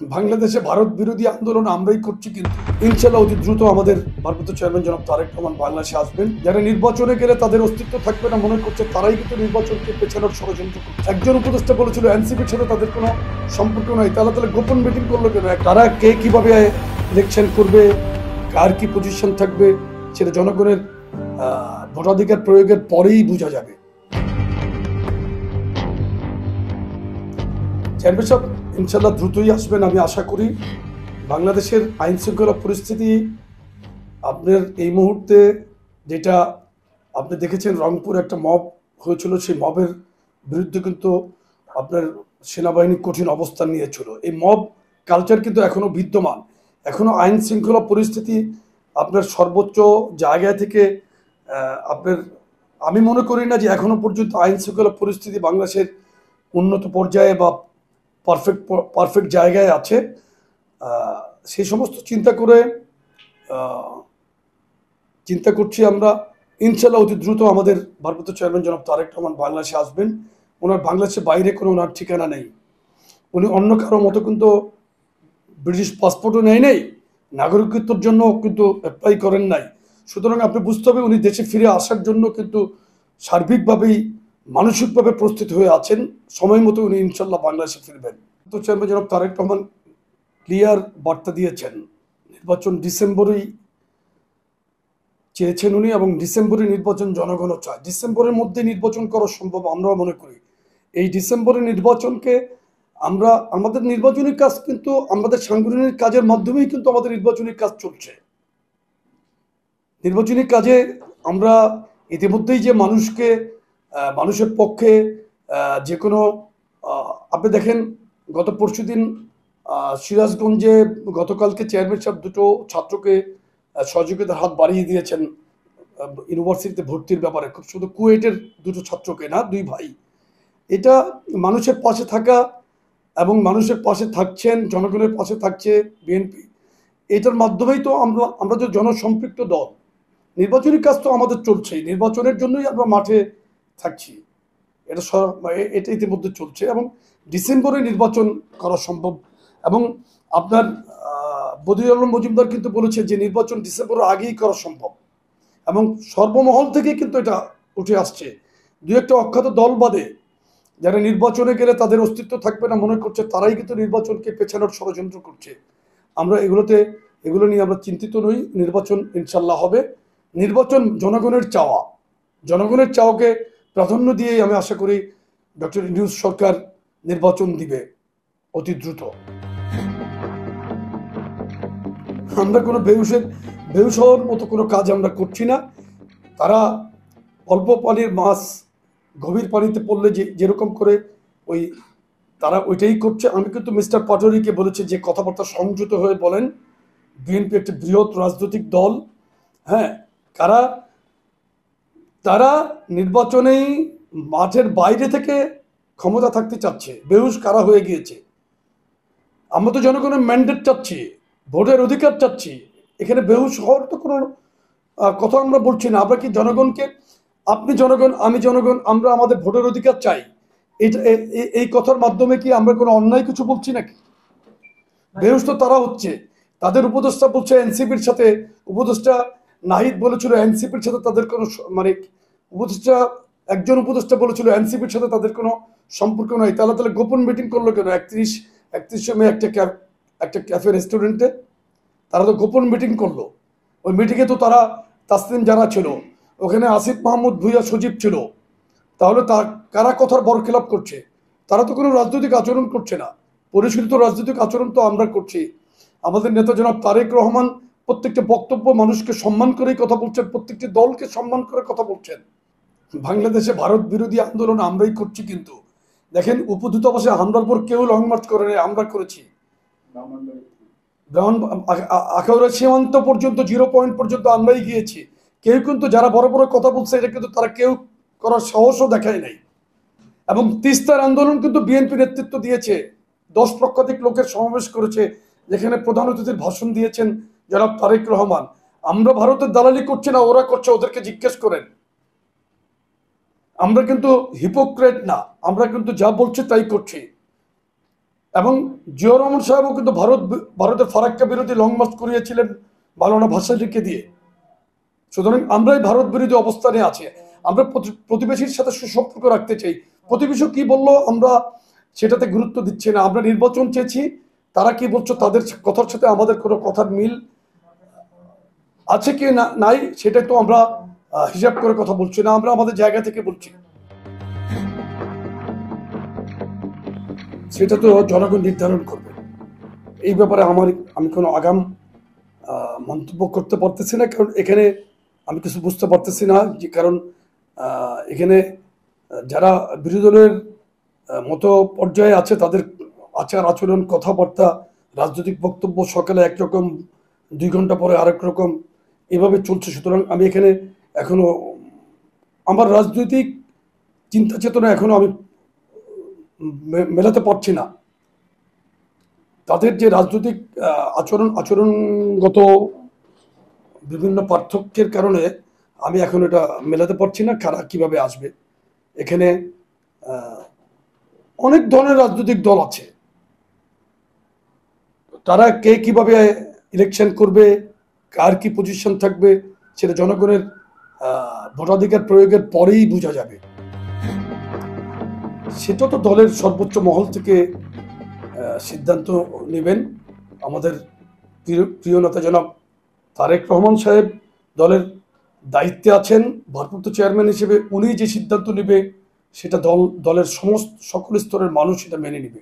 বাংলাদেশে ভারত বিরোধী আন্দোলন আমরাই করছি, কিন্তু ইনশাআল্লাহ অতি দ্রুত আমাদের ভারপ্রাপ্ত চেয়ারম্যান জনাব তারেক রহমান বাংলাদেশে আসবেন। যারা নির্বাচনে গেলে তাদের অস্তিত্ব থাকবে না মনে করছে, তারাই কিন্তু নির্বাচনকে পেছানোর ষড়যন্ত্র করছে। একজন উপদেষ্টা বলেছিল এনসিপির সাথে তাদের কোনো সম্পর্ক নাই, তাহলে গোপন মিটিং করলো কেন? তারা কে কিভাবে ইলেকশন করবে, কার কি পজিশন থাকবে, সেটা জনগণের ভোটাধিকার প্রয়োগের পরেই বোঝা যাবে। চেয়ারম্যান সাহেব ইনশাল্লাহ দ্রুতই আসবেন, আমি আশা করি। বাংলাদেশের আইন শৃঙ্খলা পরিস্থিতি আপনার এই মুহূর্তে, যেটা আপনি দেখেছেন রংপুর একটা মব হয়েছিল, সেই মবের বিরুদ্ধে কিন্তু আপনার সেনাবাহিনী কঠিন অবস্থান নিয়েছিল। এই মব কালচার কিন্তু এখনো বিদ্যমান, এখনো আইন শৃঙ্খলা পরিস্থিতি আপনার সর্বোচ্চ জায়গায় থেকে আপনার, আমি মনে করি না যে এখনো পর্যন্ত আইন শৃঙ্খলা পরিস্থিতি বাংলাদেশের উন্নত পর্যায়ে বা পারফেক্ট জায়গায় আছে। সেই সমস্ত চিন্তা করছি আমরা। ইনশাল্লাহ অতি দ্রুত আমাদের ভারপ্রাপ্ত চেয়ারম্যান জনাব তারেক রহমান বাংলাদেশে আসবেন। ওনার বাংলাদেশের বাইরে কোনো ওনার ঠিকানা নেই। উনি অন্য কারো মতো কিন্তু ব্রিটিশ পাসপোর্টও নেই, নাগরিকত্বের জন্য কিন্তু অ্যাপ্লাই করেন নাই। সুতরাং আপনি বুঝতে হবে উনি দেশে ফিরে আসার জন্য কিন্তু সার্বিকভাবেই মানসিকভাবে প্রস্তুত হয়ে আছেন। সময় মতো উনি ইনশাল্লাহ বাংলাদেশে ফিরবেন। তো চেয়ারম্যান জনাব তারেক রহমান ক্লিয়ার বার্তা দিয়েছেন, নির্বাচন ডিসেম্বরেই চেয়েছেন উনি, এবং ডিসেম্বরে নির্বাচন জনগণও চায়। ডিসেম্বরের মধ্যে নির্বাচন করা সম্ভব আমরাও মনে করি। এই ডিসেম্বরের নির্বাচনকে আমরা, আমাদের নির্বাচনী কাজ কিন্তু আমাদের সাংগঠনিক কাজের মাধ্যমেই কিন্তু আমাদের নির্বাচনী কাজ চলছে। নির্বাচনী কাজে আমরা ইতিমধ্যেই যে মানুষের পক্ষে যে কোনো, আপনি দেখেন গত পরশুদিন সিরাজগঞ্জে গতকালকে চেয়ারম্যান সাহেব দুটো ছাত্রকে সহযোগিতার হাত বাড়িয়ে দিয়েছেন ইউনিভার্সিটিতে ভর্তির ব্যাপারে। খুব শুধু কুয়েটের দুটো ছাত্রকে না, দুই ভাই। এটা মানুষের পাশে থাকা এবং মানুষের পাশে থাকছেন, জনগণের পাশে থাকছে বিএনপি। এটার মাধ্যমেই তো আমরা যে জনসম্পৃক্ত দল, নির্বাচনী কাজ তো আমাদের চলছেই, নির্বাচনের জন্যই আমরা মাঠে থাকছি। এটা ইতিমধ্যে চলছে এবং ডিসেম্বরে নির্বাচন করা সম্ভব। এবং আপনার বদিউল আলম মজুমদার কিন্তু বলেছে যে নির্বাচন ডিসেম্বরের আগেই করা সম্ভব, এবং সর্বমহল থেকে কিন্তু এটা উঠে আসছে। দু একটা অখ্যাত দল বাদে যারা নির্বাচনে গেলে তাদের অস্তিত্ব থাকবে না মনে করছে, তারাই কিন্তু নির্বাচনকে পেছানোর ষড়যন্ত্র করছে। আমরা এগুলো নিয়ে আমরা চিন্তিত নই। নির্বাচন ইনশাল্লাহ হবে। নির্বাচন জনগণের চাওয়া, জনগণের চাওয়াকে প্রাধান্য দিয়েই আমি আশা করি ডক্টর ইউনূস সরকার নির্বাচন দিবে অতি দ্রুত। আমরা কোনো বেহুশ হওয়ার মতো কোনো কাজ আমরা করছি না। তারা অল্প পানির মাছ গভীর পানিতে পড়লে যেরকম করে তারা ওইটাই করছে। আমি কিন্তু মিস্টার পাটোয়ারিকে বলেছি যে কথাবার্তা সংযত হয়ে বলেন। বিএনপি একটি বৃহৎ রাজনৈতিক দল, হ্যাঁ, তারা নির্বাচনেই মাঠের বাইরে থেকে ক্ষমতা থাকতে চাচ্ছে। বেহুশ কারা হয়ে গিয়েছে? আমরা তো জনগণের ম্যান্ডেট চাচ্ছি, ভোটের অধিকার চাচ্ছি। এখানে বেহুশ হওয়ার তো কোনো কথা আমরা বলছি না। আমরা কি জনগণকে, আপনি জনগণ, আমি জনগণ, আমরা আমাদের ভোটের অধিকার চাই, এই কথার মাধ্যমে কি আমরা কোনো অন্যায় কিছু বলছি নাকি? বেহুশ তো তারা হচ্ছে। তাদের উপদেষ্টা বলছে এনসিপির সাথে, উপদেষ্টা নাহিদ বলেছিল এনসিপির সাথে তাদের কোনো একজন উপদেষ্টা বলেছিল এনসিপির সাথে তাদের কোনো সম্পর্ক নাই। তাহলে গোপন মিটিং করলো কেন? 31শে মে একটা ক্যাফে রেস্টুরেন্টে তারা তো গোপন মিটিং করলো। ওই মিটিংয়ে তো তারা তাসলিম যারা ছিল, ওখানে আসিফ মাহমুদ ভুইয়া সচিব ছিল। তাহলে কারা কথার বরখেলাপ করছে? তারা তো কোনো রাজনৈতিক আচরণ করছে না। পরিশীলিত রাজনৈতিক আচরণ তো আমরা করছি। আমাদের নেতা জনাব তারেক রহমান প্রত্যেকটা বক্তব্য মানুষকে সম্মান করেই কথা বলছেন, প্রত্যেকটি দলকে সম্মান করে কথা বলছেন। বাংলাদেশে ভারত বিরোধী আন্দোলন আমরাই করছি, কিন্তু দেখেন উপদূতাবাসে হামলার পর কেউ লং মার্চ করে নাই, আমরা করেছি। আখাউড়া সীমান্ত পর্যন্ত 0 পয়েন্ট পর্যন্ত আমরাই গিয়েছি। কেউ কিন্তু যারা বড় বড় কথা বলছে এটা কিন্তু তারা কেউ করার সাহসও দেখায় নাই। এবং তিস্তার আন্দোলন কিন্তু বিএনপি নেতৃত্ব দিয়েছে। 10 লক্ষাধিক লোকের সমাবেশ করেছে, যেখানে প্রধান অতিথির ভাষণ দিয়েছেন জনাব তারেক রহমান। আমরা ভারতের দালালি করছি না, ওরা করছে, ওদেরকে জিজ্ঞেস করেন। আমরা কিন্তু হিপোক্রেট না, আমরা কিন্তু যা বলছি তাই করছি। এবং জিয়াউর রহমান সাহেবও কিন্তু ভারতের ফারাক্কা বিরোধী লং মার্চ করিয়েছিলেন মাওলানা ভাসানীকে দিয়ে। সুতরাং আমরাই ভারত বিরোধী অবস্থানে আছি। আমরা প্রতিবেশীর সাথে সুসম্পর্ক রাখতে চাই। প্রতিবেশী কি বললো আমরা সেটাতে গুরুত্ব দিচ্ছি না। আমরা নির্বাচন চেয়েছি, তারা কি বলছো তাদের কথার সাথে আমাদের কোনো কথার মিল আছে কি না নাই সেটা তো আমরা হিসাব করে কথা বলছি না, আমরা আমাদের জায়গা থেকে বলছি। সেটা তো জনগণ নির্ধারণ করবে। এই ব্যাপারে আমি কোনো আগাম মন্তব্য করতে পারতেছি না, কারণ এখানে আমি কিছু বুঝতে পারতেছি না। যে কারণ এখানে যারা বিরোধী দলের মতো পর্যায়ে আছে তাদের আচার আচরণ, কথাবার্তা, রাজনৈতিক বক্তব্য সকালে একরকম, 2 ঘন্টা পরে আরেক রকম, এভাবে চলছে। সুতরাং আমি এখানে এখনো আমার রাজনৈতিক চিন্তা চেতনা এখনো আমি মেলাতে পারছি না। তাদের যে রাজনৈতিক আচরণগত বিভিন্ন পার্থক্যের কারণে আমি এখন এটা মেলাতে পারছি না কারা কিভাবে আসবে। এখানে অনেক ধরনের রাজনৈতিক দল আছে, তারা কে কিভাবে ইলেকশন করবে, কার কি পজিশন থাকবে, সেটা জনগণের ভোটাধিকার প্রয়োগের পরেই বোঝা যাবে। সেটা তো দলের সর্বোচ্চ মহল থেকে সিদ্ধান্ত নেবেন। আমাদের প্রিয় নেতা জনাব তারেক রহমান সাহেব দলের দায়িত্বে আছেন, ভারপ্রাপ্ত চেয়ারম্যান হিসেবে উনি যে সিদ্ধান্ত নেবে সেটা দলের সকল স্তরের মানুষ সেটা মেনে নেবে।